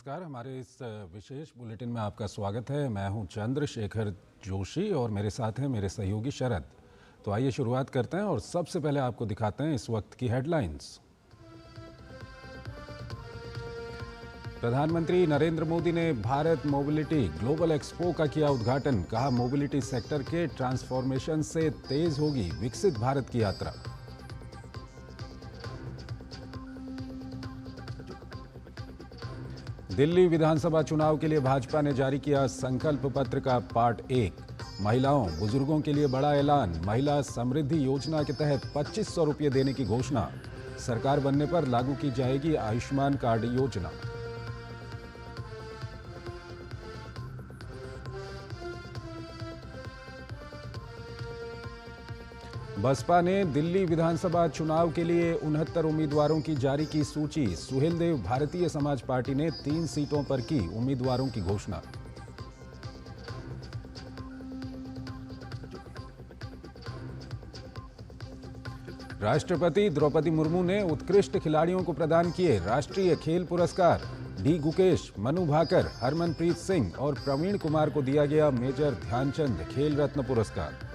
नमस्कार। हमारे इस विशेष बुलेटिन में आपका स्वागत है। मैं हूं चंद्रशेखर जोशी और मेरे साथ हैं मेरे सहयोगी शरद। तो आइए शुरुआत करते हैं और सबसे पहले आपको दिखाते हैं इस वक्त की हेडलाइंस। प्रधानमंत्री नरेंद्र मोदी ने भारत मोबिलिटी ग्लोबल एक्सपो का किया उद्घाटन। कहा, मोबिलिटी सेक्टर के ट्रांसफॉर्मेशन से तेज होगी विकसित भारत की यात्रा। दिल्ली विधानसभा चुनाव के लिए भाजपा ने जारी किया संकल्प पत्र का पार्ट 1। महिलाओं बुजुर्गों के लिए बड़ा ऐलान। महिला समृद्धि योजना के तहत 2500 रुपये देने की घोषणा। सरकार बनने पर लागू की जाएगी आयुष्मान कार्ड योजना। बसपा ने दिल्ली विधानसभा चुनाव के लिए 69 उम्मीदवारों की जारी की सूची। सुहेलदेव भारतीय समाज पार्टी ने 3 सीटों पर की उम्मीदवारों की घोषणा। राष्ट्रपति द्रौपदी मुर्मू ने उत्कृष्ट खिलाड़ियों को प्रदान किए राष्ट्रीय खेल पुरस्कार। डी गुकेश, मनु भाकर, हरमनप्रीत सिंह और प्रवीण कुमार को दिया गया मेजर ध्यानचंद खेल रत्न पुरस्कार।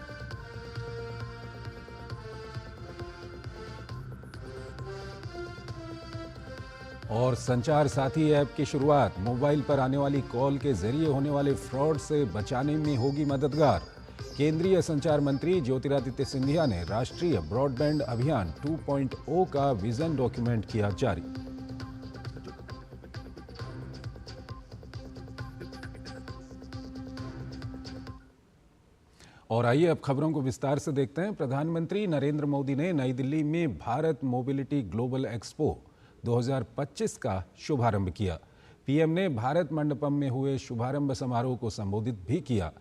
और संचार साथी ऐप की शुरुआत। मोबाइल पर आने वाली कॉल के जरिए होने वाले फ्रॉड से बचाने में होगी मददगार। केंद्रीय संचार मंत्री ज्योतिरादित्य सिंधिया ने राष्ट्रीय ब्रॉडबैंड अभियान 2.0 का विजन डॉक्यूमेंट किया जारी। और आइए अब खबरों को विस्तार से देखते हैं। प्रधानमंत्री नरेंद्र मोदी ने नई दिल्ली में भारत मोबिलिटी ग्लोबल एक्सपो 2025 का शुभारंभ किया। पीएम ने भारत मंडपम में हुए शुभारंभ समारोह को संबोधित भी किया।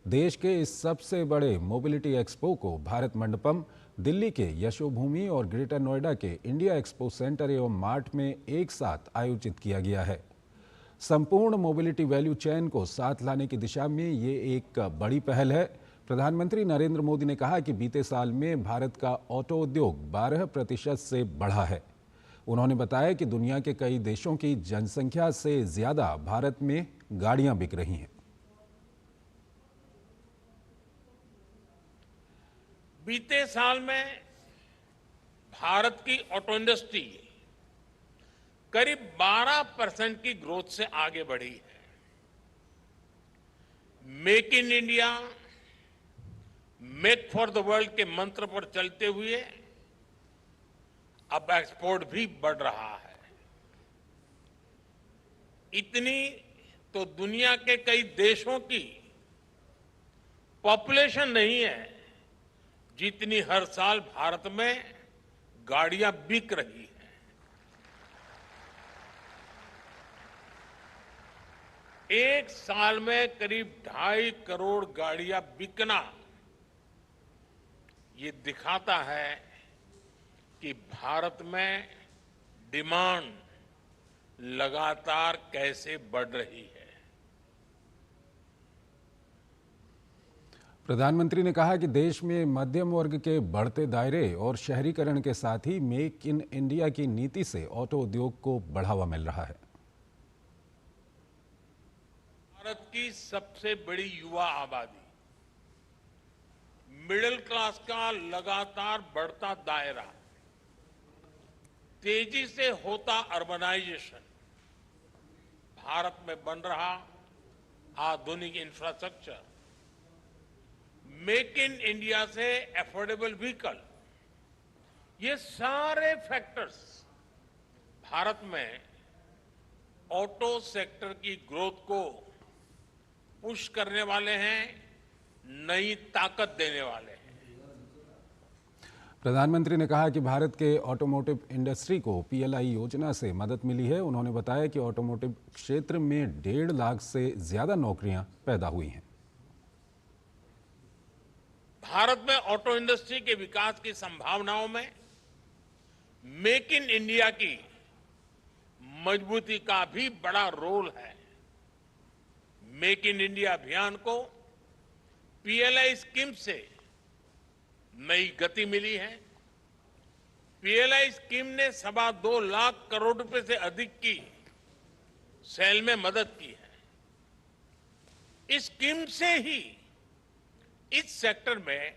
देश के इस सबसे बड़े मोबिलिटी एक्सपो को भारत मंडपम, दिल्ली के यशोभूमि और ग्रेटर नोएडा के इंडिया एक्सपो सेंटर एवं मार्ट में एक साथ आयोजित किया गया है। संपूर्ण मोबिलिटी वैल्यू चेन को साथ लाने की दिशा में ये एक बड़ी पहल है। प्रधानमंत्री नरेंद्र मोदी ने कहा कि बीते साल में भारत का ऑटो उद्योग 12% से बढ़ा है। उन्होंने बताया कि दुनिया के कई देशों की जनसंख्या से ज्यादा भारत में गाड़ियां बिक रही हैं। बीते साल में भारत की ऑटो इंडस्ट्री करीब 12% की ग्रोथ से आगे बढ़ी है। Make in India, make for the world के मंत्र पर चलते हुए अब एक्सपोर्ट भी बढ़ रहा है। इतनी तो दुनिया के कई देशों की पॉपुलेशन नहीं है जितनी हर साल भारत में गाड़ियां बिक रही हैं। एक साल में करीब 2.5 करोड़ गाड़ियां बिकना ये दिखाता है कि भारत में डिमांड लगातार कैसे बढ़ रही है। प्रधानमंत्री ने कहा कि देश में मध्यम वर्ग के बढ़ते दायरे और शहरीकरण के साथ ही मेक इन इंडिया की नीति से ऑटो उद्योग को बढ़ावा मिल रहा है। भारत की सबसे बड़ी युवा आबादी, मिडिल क्लास का लगातार बढ़ता दायरा, तेजी से होता अर्बनाइजेशन, भारत में बन रहा आधुनिक इंफ्रास्ट्रक्चर, मेक इन इंडिया से अफोर्डेबल व्हीकल, ये सारे फैक्टर्स भारत में ऑटो सेक्टर की ग्रोथ को पुश करने वाले हैं, नई ताकत देने वाले हैं। प्रधानमंत्री ने कहा कि भारत के ऑटोमोटिव इंडस्ट्री को पीएलआई योजना से मदद मिली है। उन्होंने बताया कि ऑटोमोटिव क्षेत्र में 1.5 लाख से ज्यादा नौकरियां पैदा हुई हैं। भारत में ऑटो इंडस्ट्री के विकास की संभावनाओं में मेक इन इंडिया की मजबूती का भी बड़ा रोल है। मेक इन इंडिया अभियान को पीएलआई स्कीम से नई गति मिली है। पीएलआई स्कीम ने 2.25 लाख करोड़ रुपए से अधिक की सेल में मदद की है। इस स्कीम से ही इस सेक्टर में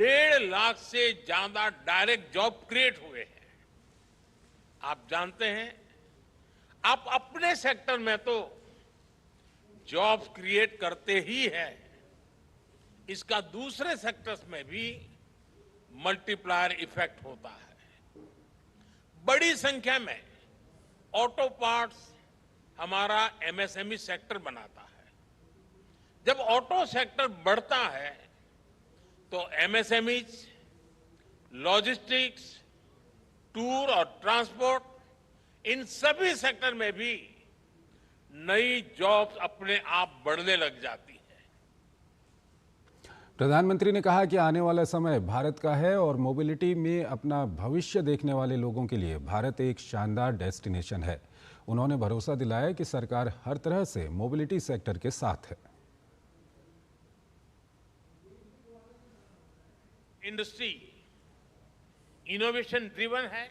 1.5 लाख से ज्यादा डायरेक्ट जॉब क्रिएट हुए हैं। आप जानते हैं, आप अपने सेक्टर में तो जॉब्स क्रिएट करते ही है, इसका दूसरे सेक्टर्स में भी मल्टीप्लायर इफेक्ट होता है। बड़ी संख्या में ऑटो पार्ट्स हमारा एमएसएमई सेक्टर बनाता है। जब ऑटो सेक्टर बढ़ता है तो एमएसएमई, लॉजिस्टिक्स, टूर और ट्रांसपोर्ट, इन सभी सेक्टर में भी नई जॉब्स अपने आप बढ़ने लग जाती है। प्रधानमंत्री ने कहा कि आने वाला समय भारत का है और मोबिलिटी में अपना भविष्य देखने वाले लोगों के लिए भारत एक शानदार डेस्टिनेशन है। उन्होंने भरोसा दिलाया कि सरकार हर तरह से मोबिलिटी सेक्टर के साथ है। इंडस्ट्री इनोवेशन ड्रिवन है,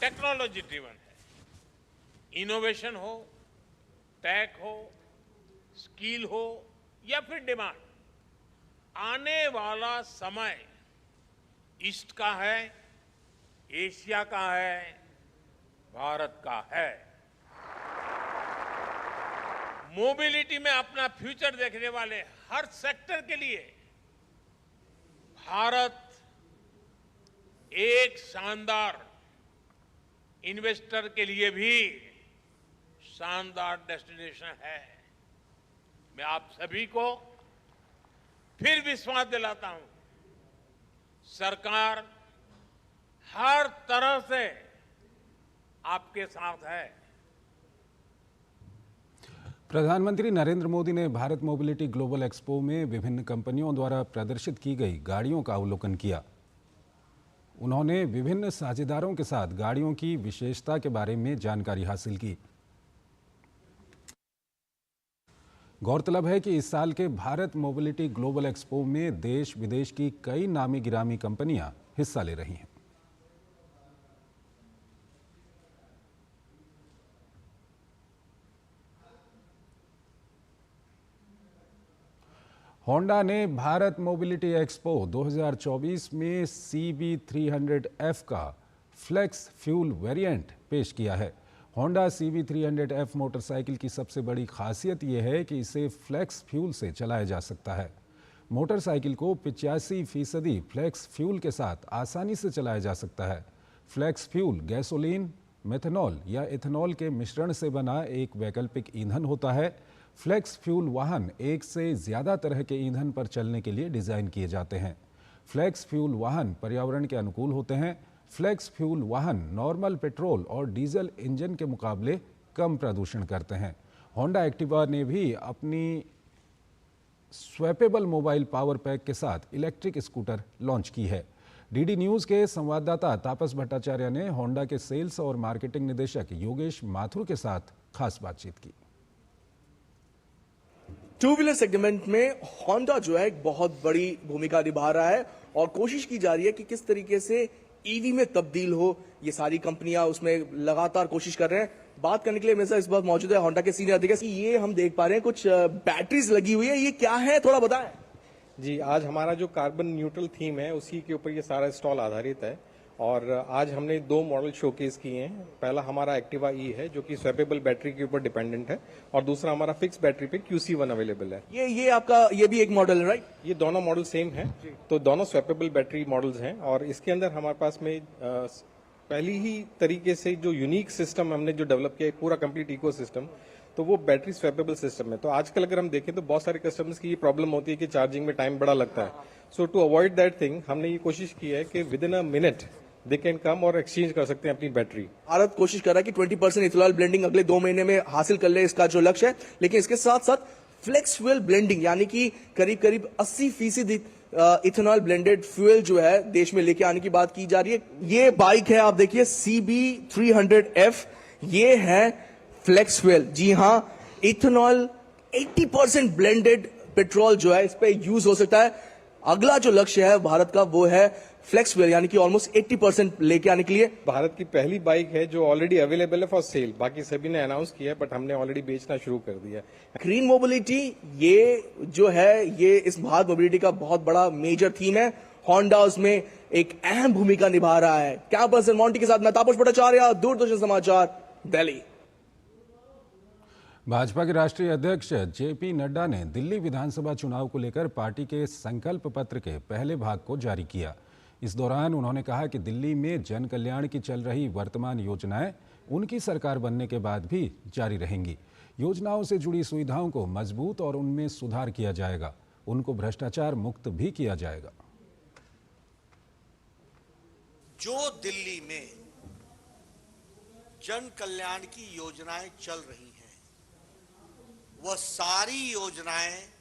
टेक्नोलॉजी ड्रिवन है। इनोवेशन हो, टेक हो, स्किल हो या फिर डिमांड, आने वाला समय ईस्ट का है, एशिया का है, भारत का है। मोबिलिटी में अपना फ्यूचर देखने वाले हर सेक्टर के लिए भारत एक शानदार, इन्वेस्टर के लिए भी शानदार डेस्टिनेशन है। मैं आप सभी को फिर विश्वास दिलाता हूं, सरकार हर तरह से आपके साथ है। प्रधानमंत्री नरेंद्र मोदी ने भारत मोबिलिटी ग्लोबल एक्सपो में विभिन्न कंपनियों द्वारा प्रदर्शित की गई गाड़ियों का अवलोकन किया। उन्होंने विभिन्न साझेदारों के साथ गाड़ियों की विशेषता के बारे में जानकारी हासिल की। गौरतलब है कि इस साल के भारत मोबिलिटी ग्लोबल एक्सपो में देश विदेश की कई नामी गिरामी कंपनियां हिस्सा ले रही हैं। होंडा ने भारत मोबिलिटी एक्सपो 2024 में CB300F का फ्लेक्स फ्यूल वेरिएंट पेश किया है। होंडा CB300F मोटरसाइकिल की सबसे बड़ी खासियत यह है कि इसे फ्लेक्स फ्यूल से चलाया जा सकता है। मोटरसाइकिल को 85% फ्लेक्स फ्यूल के साथ आसानी से चलाया जा सकता है। फ्लेक्स फ्यूल गैसोलीन, मेथनॉल या इथेनॉल के मिश्रण से बना एक वैकल्पिक ईंधन होता है। फ्लेक्स फ्यूल वाहन एक से ज़्यादा तरह के ईंधन पर चलने के लिए डिज़ाइन किए जाते हैं। फ्लेक्स फ्यूल वाहन पर्यावरण के अनुकूल होते हैं। फ्लेक्स फ्यूल वाहन नॉर्मल पेट्रोल और डीजल इंजन के मुकाबले कम प्रदूषण करते हैं। होंडा एक्टिवा ने भी अपनी स्वैपेबल मोबाइल पावर पैक के साथ इलेक्ट्रिक स्कूटर लॉन्च की है। डीडी न्यूज़ के संवाददाता तापस भट्टाचार्य ने होंडा के सेल्स और मार्केटिंग निदेशक योगेश माथुर के साथ खास बातचीत की। टू व्हीलर सेगमेंट में होंडा जो है एक बहुत बड़ी भूमिका निभा रहा है और कोशिश की जा रही है कि किस तरीके से ईवी में तब्दील हो। ये सारी कंपनियां उसमें लगातार कोशिश कर रहे हैं। बात करने के लिए मेरे साथ इस बात मौजूद है होंडा के सीनियर अधिकारी। ये हम देख पा रहे हैं कुछ बैटरीज लगी हुई है, ये क्या है थोड़ा बताएं। जी, आज हमारा जो कार्बन न्यूट्रल थीम है उसी के ऊपर ये सारा स्टॉल आधारित है और आज हमने 2 मॉडल शोकेस किए हैं। पहला हमारा एक्टिवा ई है जो कि स्वैपेबल बैटरी के ऊपर डिपेंडेंट है और दूसरा हमारा फिक्स बैटरी पे QC1 अवेलेबल है। ये आपका ये भी एक मॉडल है, राइट? ये दोनों मॉडल सेम है, तो दोनों स्वैपेबल बैटरी मॉडल्स हैं और इसके अंदर हमारे पास में पहली ही तरीके से जो यूनिक सिस्टम हमने जो डेवलप किया है, पूरा कंप्लीट इको सिस्टम, तो वो बैटरी स्वैपेबल सिस्टम है। तो आजकल अगर हम देखें तो बहुत सारे कस्टमर्स की ये प्रॉब्लम होती है कि चार्जिंग में टाइम बड़ा लगता है। सो टू अवॉइड दैट थिंग हमने ये कोशिश की है कि with in a minute they can come और एक्सचेंज कर सकते हैं अपनी बैटरी। भारत कोशिश कर रहा है कि 20% इथेनॉल ब्लेंडिंग अगले 2 महीने में हासिल कर ले, इसका जो लक्ष्य है। लेकिन इसके साथ साथ फ्लेक्स फ्यूल ब्लेंडिंग यानी कि करीब 80% इथेनॉल ब्लेंडेड फ्यूल जो है देश में लेके आने की बात की जा रही है। ये बाइक है, आप देखिए CB300F, ये है फ्लेक्स फ्यूल। जी हाँ, इथेनॉल 80% ब्लेंडेड पेट्रोल जो है इस पे यूज हो सकता है। अगला जो लक्ष्य है भारत का वो है फ्लेक्स व्हील यानी कि ऑलमोस्ट 80% लेके आने के लिए भारत की पहली बाइक है जो ऑलरेडी अवेलेबल है फॉर सेल। बाकी सभी ने अनाउंस किया है, बट हमने ऑलरेडी बेचना शुरू कर दिया है। ग्रीन मोबिलिटी ये जो है ये इस भारत मोबिलिटी का बहुत बड़ा मेजर थीम है। होंडा उसमें एक अहम भूमिका निभा रहा है। कैमरा पर्सन मॉन्टी के साथ मैं तापस भट्टाचार्य, दूरदर्शन समाचार, दिल्ली। भाजपा के राष्ट्रीय अध्यक्ष जेपी नड्डा ने दिल्ली विधानसभा चुनाव को लेकर पार्टी के संकल्प पत्र के पहले भाग को जारी किया। इस दौरान उन्होंने कहा कि दिल्ली में जन कल्याण की चल रही वर्तमान योजनाएं उनकी सरकार बनने के बाद भी जारी रहेंगी। योजनाओं से जुड़ी सुविधाओं को मजबूत और उनमें सुधार किया जाएगा। उनको भ्रष्टाचार मुक्त भी किया जाएगा। जो दिल्ली में जन कल्याण की योजनाएं चल रही हैं, वह सारी योजनाएं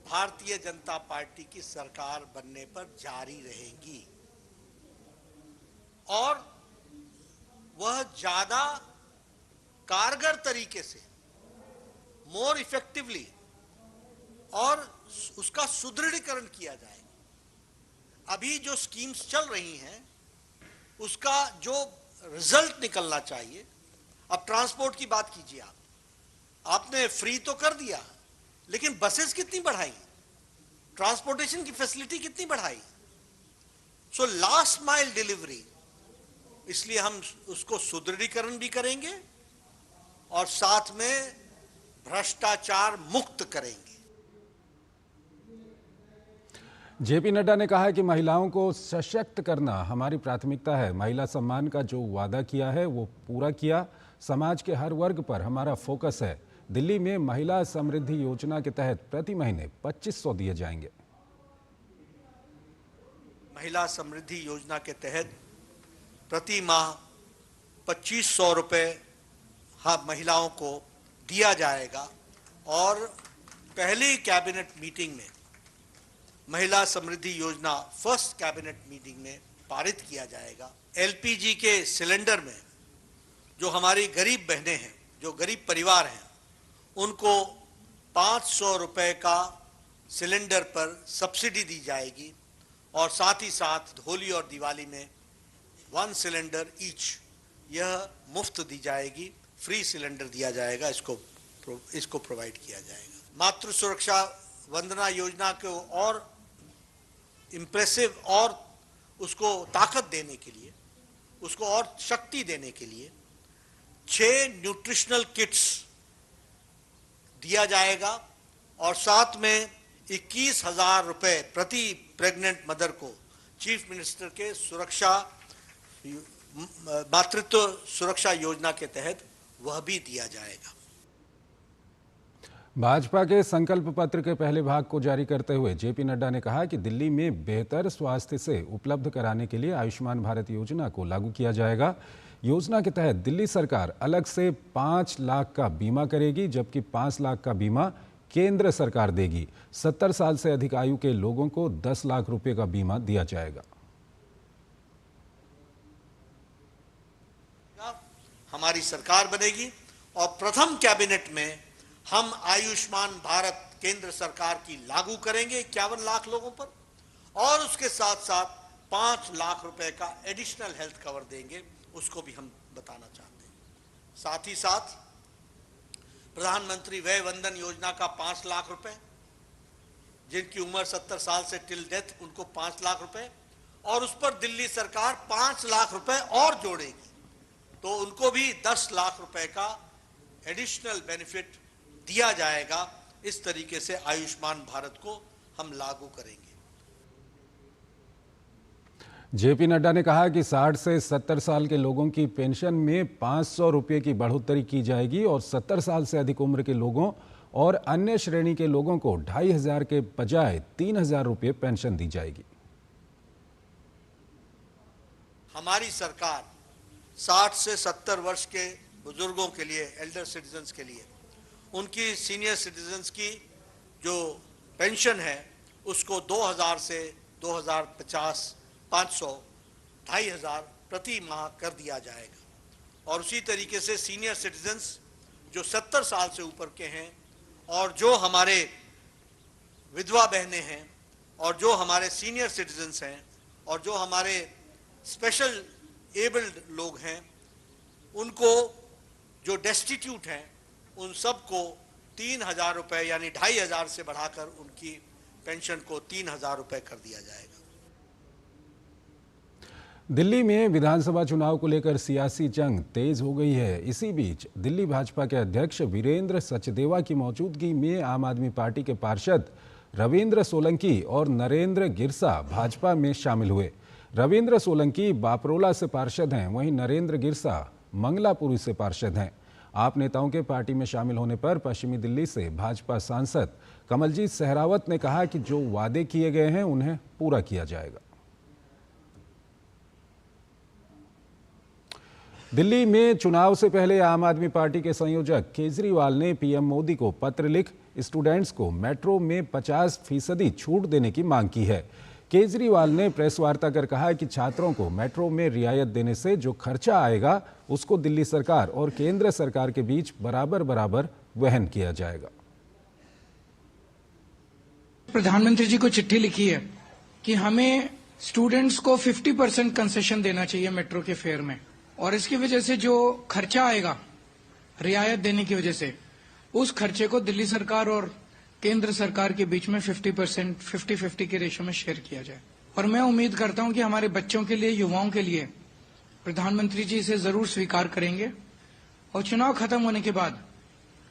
भारतीय जनता पार्टी की सरकार बनने पर जारी रहेंगी और वह ज्यादा कारगर तरीके से, मोर इफेक्टिवली और उसका सुदृढ़ीकरण किया जाएगा। अभी जो स्कीम्स चल रही हैं उसका जो रिजल्ट निकलना चाहिए। अब ट्रांसपोर्ट की बात कीजिए, आपने फ्री तो कर दिया, लेकिन बसेस कितनी बढ़ाई, ट्रांसपोर्टेशन की फैसिलिटी कितनी बढ़ाई। सो लास्ट माइल डिलीवरी, इसलिए हम उसको सुदृढ़ीकरण भी करेंगे और साथ में भ्रष्टाचार मुक्त करेंगे। जेपी नड्डा ने कहा कि महिलाओं को सशक्त करना हमारी प्राथमिकता है। महिला सम्मान का जो वादा किया है वो पूरा किया। समाज के हर वर्ग पर हमारा फोकस है। दिल्ली में महिला समृद्धि योजना के तहत प्रति महीने 2500 दिए जाएंगे। महिला समृद्धि योजना के तहत प्रति माह 2500 रुपए महिलाओं को दिया जाएगा और पहली कैबिनेट मीटिंग में महिला समृद्धि योजना फर्स्ट कैबिनेट मीटिंग में पारित किया जाएगा। एलपीजी के सिलेंडर में जो हमारी गरीब बहनें हैं, जो गरीब परिवार हैं, उनको 500 रुपए का सिलेंडर पर सब्सिडी दी जाएगी और साथ ही साथ होली और दिवाली में 1 सिलेंडर ईच, यह मुफ्त दी जाएगी, फ्री सिलेंडर दिया जाएगा, इसको प्रोवाइड किया जाएगा। मातृ सुरक्षा वंदना योजना को और इम्प्रेसिव और उसको ताकत देने के लिए, उसको और शक्ति देने के लिए 6 न्यूट्रिशनल किट्स दिया जाएगा और साथ में 21,000 रुपए प्रति प्रेग्नेंट मदर को चीफ मिनिस्टर के मातृत्व सुरक्षा योजना के तहत वह भी दिया जाएगा। भाजपा के संकल्प पत्र के पहले भाग को जारी करते हुए जेपी नड्डा ने कहा कि दिल्ली में बेहतर स्वास्थ्य से उपलब्ध कराने के लिए आयुष्मान भारत योजना को लागू किया जाएगा। योजना के तहत दिल्ली सरकार अलग से 5 लाख का बीमा करेगी, जबकि 5 लाख का बीमा केंद्र सरकार देगी। 70 साल से अधिक आयु के लोगों को 10 लाख रुपए का बीमा दिया जाएगा। हमारी सरकार बनेगी और प्रथम कैबिनेट में हम आयुष्मान भारत केंद्र सरकार की लागू करेंगे 51 लाख लोगों पर और उसके साथ साथ 5 लाख रुपए का एडिशनल हेल्थ कवर देंगे, उसको भी हम बताना चाहते हैं। साथ ही साथ प्रधानमंत्री वय वंदन योजना का 5 लाख रुपए, जिनकी उम्र 70 साल से टिल डेथ, उनको 5 लाख रुपए और उस पर दिल्ली सरकार 5 लाख रुपए और जोड़ेगी, तो उनको भी 10 लाख रुपए का एडिशनल बेनिफिट दिया जाएगा। इस तरीके से आयुष्मान भारत को हम लागू करेंगे। जेपी नड्डा ने कहा कि 60 से 70 साल के लोगों की पेंशन में 500 रुपये की बढ़ोतरी की जाएगी और 70 साल से अधिक उम्र के लोगों और अन्य श्रेणी के लोगों को 2,500 के बजाय 3,000 रुपये पेंशन दी जाएगी। हमारी सरकार 60 से 70 वर्ष के बुजुर्गों के लिए, एल्डर सिटीजन्स के लिए, उनकी सीनियर सिटीजन्स की जो पेंशन है उसको 2,000 से 2,050, 500, 2,500 प्रति माह कर दिया जाएगा। और उसी तरीके से सीनियर सिटीजन्स जो 70 साल से ऊपर के हैं और जो हमारे विधवा बहनें हैं और जो हमारे सीनियर सिटीजन्स हैं, और जो हमारे स्पेशल एबल्ड लोग हैं उनको, जो डेस्टिट्यूट हैं, उन सबको 3,000 रुपए यानी 2,500 से बढ़ाकर उनकी पेंशन को 3,000 रुपए कर दिया जाएगा। दिल्ली में विधानसभा चुनाव को लेकर सियासी जंग तेज हो गई है। इसी बीच दिल्ली भाजपा के अध्यक्ष वीरेंद्र सचदेवा की मौजूदगी में आम आदमी पार्टी के पार्षद रविंद्र सोलंकी और नरेंद्र गिरसा भाजपा में शामिल हुए। रविंद्र सोलंकी बापरोला से पार्षद हैं, वहीं नरेंद्र गिरसा मंगलापुरी से पार्षद हैं। आप नेताओं के पार्टी में शामिल होने पर पश्चिमी दिल्ली से भाजपा सांसद कमलजीत सहरावत ने कहा कि जो वादे किए गए हैं उन्हें पूरा किया जाएगा। दिल्ली में चुनाव से पहले आम आदमी पार्टी के संयोजक केजरीवाल ने पीएम मोदी को पत्र लिख स्टूडेंट्स को मेट्रो में 50% छूट देने की मांग की है। केजरीवाल ने प्रेस वार्ता कर कहा कि छात्रों को मेट्रो में रियायत देने से जो खर्चा आएगा उसको दिल्ली सरकार और केंद्र सरकार के बीच बराबर बराबर वहन किया जाएगा। प्रधानमंत्री जी को चिट्ठी लिखी है कि हमें स्टूडेंट्स को 50% कंसेशन देना चाहिए मेट्रो के फेयर में, और इसकी वजह से जो खर्चा आएगा रियायत देने की वजह से, उस खर्चे को दिल्ली सरकार और केंद्र सरकार के बीच में 50% 50-50 के रेशो में शेयर किया जाए। और मैं उम्मीद करता हूं कि हमारे बच्चों के लिए, युवाओं के लिए प्रधानमंत्री जी इसे जरूर स्वीकार करेंगे और चुनाव खत्म होने के बाद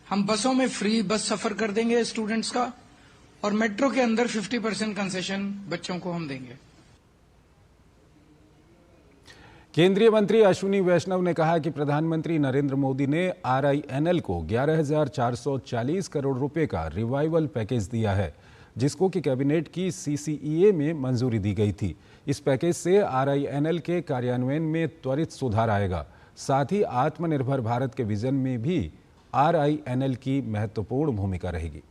हम बसों में फ्री बस सफर कर देंगे स्टूडेंट्स का, और मेट्रो के अंदर 50% कंसेशन बच्चों को हम देंगे। केंद्रीय मंत्री अश्विनी वैष्णव ने कहा कि प्रधानमंत्री नरेंद्र मोदी ने RINL को 11,440 करोड़ रुपए का रिवाइवल पैकेज दिया है, जिसको कि कैबिनेट की CCEA में मंजूरी दी गई थी। इस पैकेज से RINL के कार्यान्वयन में त्वरित सुधार आएगा। साथ ही आत्मनिर्भर भारत के विजन में भी RINL की महत्वपूर्ण भूमिका रहेगी।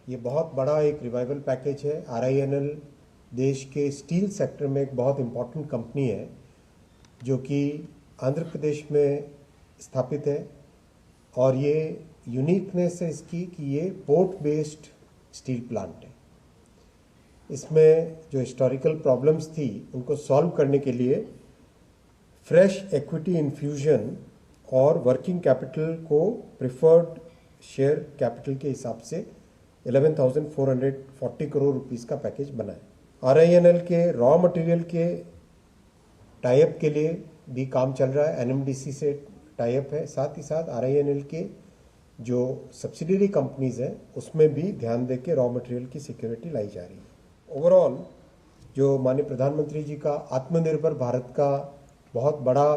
ये बहुत बड़ा एक रिवाइवल पैकेज है। RINL देश के स्टील सेक्टर में एक बहुत इम्पोर्टेंट कंपनी है जो कि आंध्र प्रदेश में स्थापित है, और ये यूनिकनेस है इसकी कि ये पोर्ट बेस्ड स्टील प्लांट है। इसमें जो हिस्टोरिकल प्रॉब्लम्स थी उनको सॉल्व करने के लिए फ्रेश इक्विटी इन्फ्यूजन और वर्किंग कैपिटल को प्रिफर्ड शेयर कैपिटल के हिसाब से 11,440 करोड़ रुपीस का पैकेज बना है। RINL के रॉ मटेरियल के टाइप के लिए भी काम चल रहा है, NMDC से टाइप है। साथ ही साथ RINL के जो सब्सिडियरी कंपनीज हैं उसमें भी ध्यान दे के रॉ मटेरियल की सिक्योरिटी लाई जा रही है। ओवरऑल जो माननीय प्रधानमंत्री जी का आत्मनिर्भर भारत का बहुत बड़ा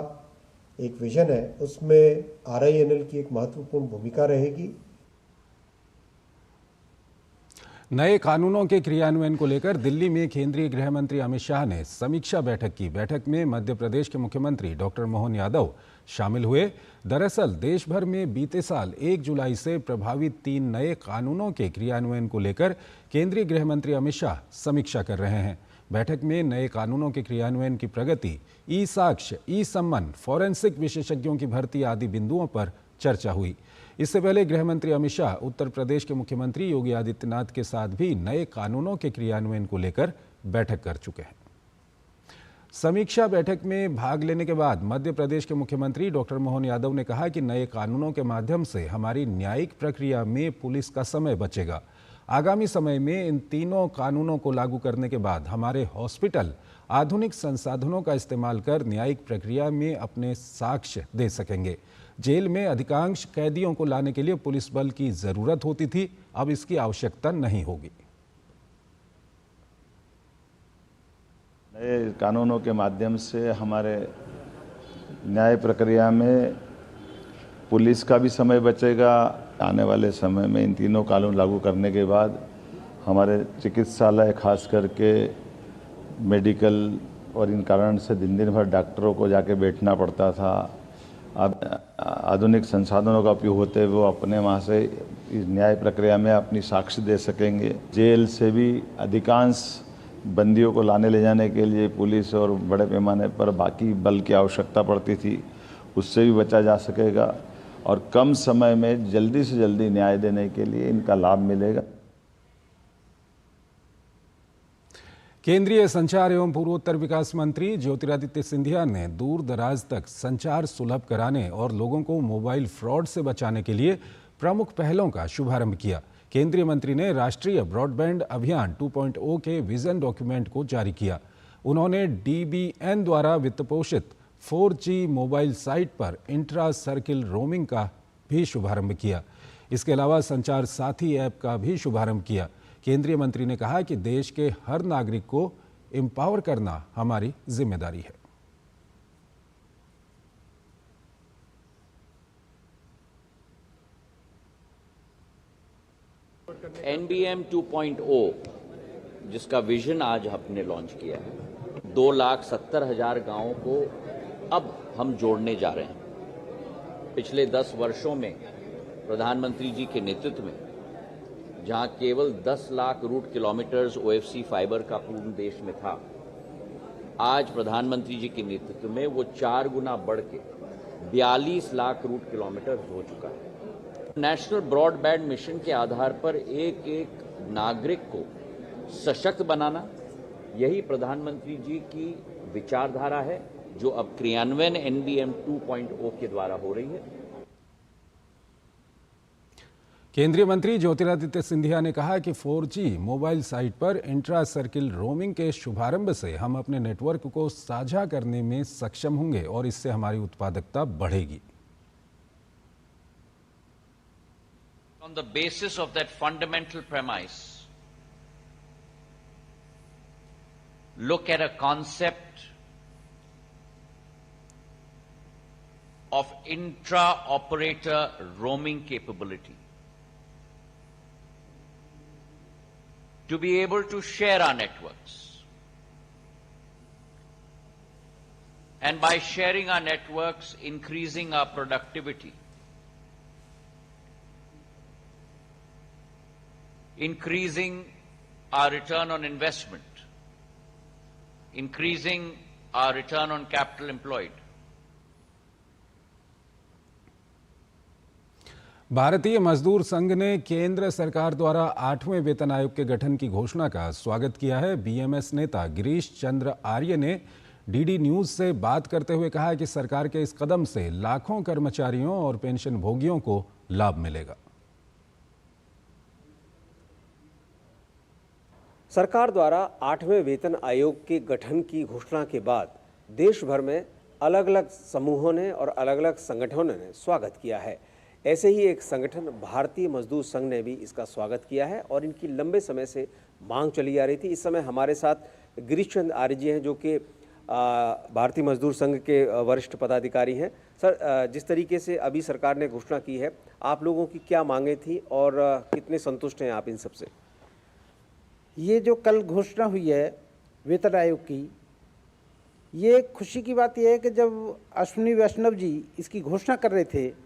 एक विजन है, उसमें RINL की एक महत्वपूर्ण भूमिका रहेगी। नए कानूनों के क्रियान्वयन को लेकर दिल्ली में केंद्रीय गृह मंत्री अमित शाह ने समीक्षा बैठक की। बैठक में मध्य प्रदेश के मुख्यमंत्री डॉक्टर मोहन यादव शामिल हुए। दरअसल देश भर में बीते साल 1 जुलाई से प्रभावित 3 नए कानूनों के क्रियान्वयन को लेकर केंद्रीय गृह मंत्री अमित शाह समीक्षा कर रहे हैं। बैठक में नए कानूनों के क्रियान्वयन की प्रगति, ई-साक्ष्य, ई-सम्मन, फॉरेंसिक विशेषज्ञों की भर्ती आदि बिंदुओं पर चर्चा हुई। इससे पहले गृह मंत्री अमित शाह उत्तर प्रदेश के मुख्यमंत्री योगी आदित्यनाथ के साथ भी नए कानूनों के क्रियान्वयन को लेकर बैठक कर चुके हैं। समीक्षा बैठक में भाग लेने के बाद मध्य प्रदेश के मुख्यमंत्री डॉक्टर मोहन यादव ने कहा कि नए कानूनों के माध्यम से हमारी न्यायिक प्रक्रिया में पुलिस का समय बचेगा। आगामी समय में इन तीनों कानूनों को लागू करने के बाद हमारे हॉस्पिटल आधुनिक संसाधनों का इस्तेमाल कर न्यायिक प्रक्रिया में अपने साक्ष्य दे सकेंगे। जेल में अधिकांश कैदियों को लाने के लिए पुलिस बल की जरूरत होती थी, अब इसकी आवश्यकता नहीं होगी। नए कानूनों के माध्यम से हमारे न्याय प्रक्रिया में पुलिस का भी समय बचेगा। आने वाले समय में इन तीनों कानून लागू करने के बाद हमारे चिकित्सालय, खास करके मेडिकल और इन कारण से दिन दिन भर डॉक्टरों को जाके बैठना पड़ता था, अब आधुनिक संसाधनों का उपयोग होते हुए वो अपने वहाँ से इस न्याय प्रक्रिया में अपनी साक्ष्य दे सकेंगे। जेल से भी अधिकांश बंदियों को लाने ले जाने के लिए पुलिस और बड़े पैमाने पर बाकी बल की आवश्यकता पड़ती थी, उससे भी बचा जा सकेगा और कम समय में जल्दी से जल्दी न्याय देने के लिए इनका लाभ मिलेगा। केंद्रीय संचार एवं पूर्वोत्तर विकास मंत्री ज्योतिरादित्य सिंधिया ने दूर दराज तक संचार सुलभ कराने और लोगों को मोबाइल फ्रॉड से बचाने के लिए प्रमुख पहलों का शुभारंभ किया। केंद्रीय मंत्री ने राष्ट्रीय ब्रॉडबैंड अभियान 2.0 के विजन डॉक्यूमेंट को जारी किया। उन्होंने DBN द्वारा वित्तपोषित 4G मोबाइल साइट पर इंट्रा सर्किल रोमिंग का भी शुभारंभ किया। इसके अलावा संचार साथी ऐप का भी शुभारंभ किया। केंद्रीय मंत्री ने कहा कि देश के हर नागरिक को एम्पावर करना हमारी जिम्मेदारी है। NBM 2.0 जिसका विजन आज हमने लॉन्च किया है, 2,70,000 गांवों को अब हम जोड़ने जा रहे हैं। पिछले 10 वर्षों में प्रधानमंत्री जी के नेतृत्व में जहां केवल 10 lakh route kilometres OFC fibre का पूर्ण देश में था, आज प्रधानमंत्री जी के नेतृत्व में वो 4 गुना बढ़ के 42 लाख रूट किलोमीटर हो चुका है। नेशनल ब्रॉडबैंड मिशन के आधार पर एक एक नागरिक को सशक्त बनाना, यही प्रधानमंत्री जी की विचारधारा है, जो अब क्रियान्वयन NBM 2.0 के द्वारा हो रही है। केंद्रीय मंत्री ज्योतिरादित्य सिंधिया ने कहा कि 4G मोबाइल साइट पर इंट्रा सर्किल रोमिंग के शुभारंभ से हम अपने नेटवर्क को साझा करने में सक्षम होंगे और इससे हमारी उत्पादकता बढ़ेगी। On the basis of that fundamental premise, look at a concept of intra-operator roaming capability. To be able to share our networks. And by sharing our networks, increasing our productivity, increasing our return on investment, increasing our return on capital employed. भारतीय मजदूर संघ ने केंद्र सरकार द्वारा 8वें वेतन आयोग के गठन की घोषणा का स्वागत किया है। BMS नेता गिरीश चंद्र आर्य ने DD न्यूज से बात करते हुए कहा कि सरकार के इस कदम से लाखों कर्मचारियों और पेंशन भोगियों को लाभ मिलेगा। सरकार द्वारा 8वें वेतन आयोग के गठन की घोषणा के बाद देश भर में अलग अलग समूहों ने और अलग अलग संगठनों ने स्वागत किया है। ऐसे ही एक संगठन भारतीय मजदूर संघ ने भी इसका स्वागत किया है और इनकी लंबे समय से मांग चली आ रही थी। इस समय हमारे साथ गिरीश चंद्र आर्य जी हैं, जो कि भारतीय मजदूर संघ के वरिष्ठ पदाधिकारी हैं। सर, जिस तरीके से अभी सरकार ने घोषणा की है, आप लोगों की क्या मांगें थी और कितने संतुष्ट हैं आप इन सब से? ये जो कल घोषणा हुई है वेतन आयोग की, ये खुशी की बात यह है कि जब अश्विनी वैष्णव जी इसकी घोषणा कर रहे थे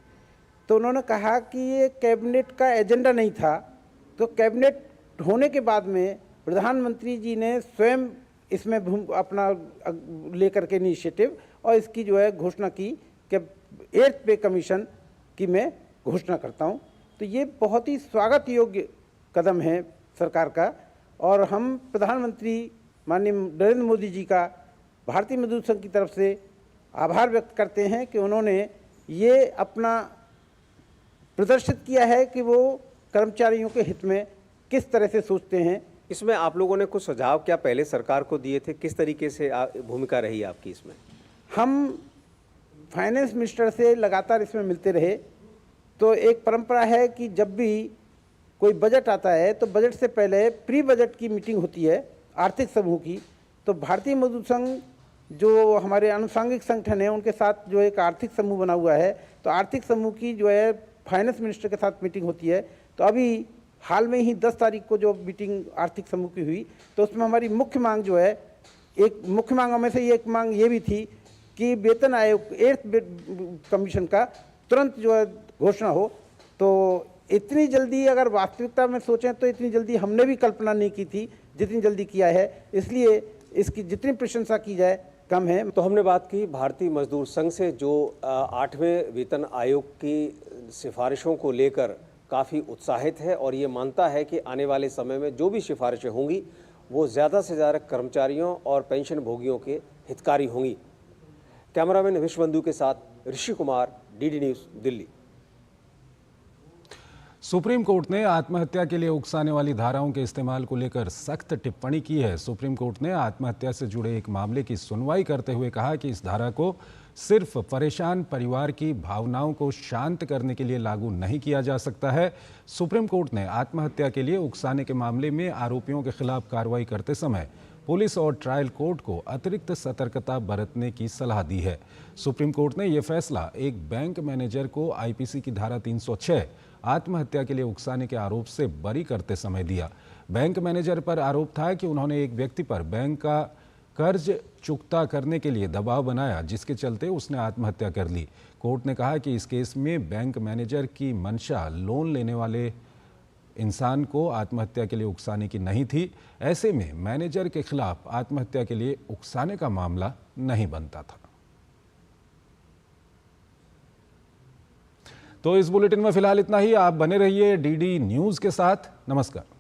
तो उन्होंने कहा कि ये कैबिनेट का एजेंडा नहीं था, तो कैबिनेट होने के बाद में प्रधानमंत्री जी ने स्वयं इसमें अपना लेकर के इनिशिएटिव और इसकी जो है घोषणा की कि 8th पे कमीशन की मैं घोषणा करता हूँ। तो ये बहुत ही स्वागत योग्य कदम है सरकार का और हम प्रधानमंत्री माननीय नरेंद्र मोदी जी का भारतीय मजदूर संघ की तरफ से आभार व्यक्त करते हैं कि उन्होंने ये अपना प्रदर्शित किया है कि वो कर्मचारियों के हित में किस तरह से सोचते हैं। इसमें आप लोगों ने कुछ सुझाव क्या पहले सरकार को दिए थे? किस तरीके से भूमिका रही आपकी इसमें? हम फाइनेंस मिनिस्टर से लगातार इसमें मिलते रहे। तो एक परंपरा है कि जब भी कोई बजट आता है तो बजट से पहले प्री बजट की मीटिंग होती है आर्थिक समूह की। तो भारतीय मजदूर संघ जो हमारे आनुषंगिक संगठन है उनके साथ जो एक आर्थिक समूह बना हुआ है, तो आर्थिक समूह की जो है फाइनेंस मिनिस्टर के साथ मीटिंग होती है। तो अभी हाल में ही 10 तारीख को जो मीटिंग आर्थिक समूह की हुई, तो उसमें हमारी मुख्य मांग जो है, एक मुख्य मांगों में से एक मांग ये भी थी कि वेतन आयोग 8th कमीशन का तुरंत जो है घोषणा हो। तो इतनी जल्दी अगर वास्तविकता में सोचें तो इतनी जल्दी हमने भी कल्पना नहीं की थी जितनी जल्दी किया है, इसलिए इसकी जितनी प्रशंसा की जाए कम है। तो हमने बात की भारतीय मजदूर संघ से, जो 8वें वेतन आयोग की सिफारिशों को लेकर काफ़ी उत्साहित है और ये मानता है कि आने वाले समय में जो भी सिफारिशें होंगी वो ज़्यादा से ज़्यादा कर्मचारियों और पेंशन भोगियों के हितकारी होंगी। कैमरामैन विश्वबंधु के साथ Rishi Kumar, DD news, Delhi. Supreme court ने आत्महत्या के लिए उकसाने वाली धाराओं के इस्तेमाल को लेकर सख्त टिप्पणी की है। सुप्रीम कोर्ट ने आत्महत्या से जुड़े एक मामले की सुनवाई करते हुए कहा कि इस धारा को सिर्फ परेशान परिवार की भावनाओं को शांत करने के लिए लागू नहीं किया जा सकता है। सुप्रीम कोर्ट ने आत्महत्या के लिए उकसाने के मामले में आरोपियों के खिलाफ कार्रवाई करते समय पुलिस और ट्रायल कोर्ट को अतिरिक्त सतर्कता बरतने की सलाह दी है। सुप्रीम कोर्ट ने यह फैसला एक बैंक मैनेजर को आईपीसी की धारा 306 आत्महत्या के लिए उकसाने के आरोप से बरी करते समय दिया। बैंक मैनेजर पर आरोप था कि उन्होंने एक व्यक्ति पर बैंक का कर्ज चुकता करने के लिए दबाव बनाया, जिसके चलते उसने आत्महत्या कर ली। कोर्ट ने कहा कि इस केस में बैंक मैनेजर की मंशा लोन लेने वाले इंसान को आत्महत्या के लिए उकसाने की नहीं थी। ऐसे में मैनेजर के खिलाफ आत्महत्या के लिए उकसाने का मामला नहीं बनता था। तो इस बुलेटिन में फिलहाल इतना ही। आप बने रहिए डीडी न्यूज़ के साथ। नमस्कार।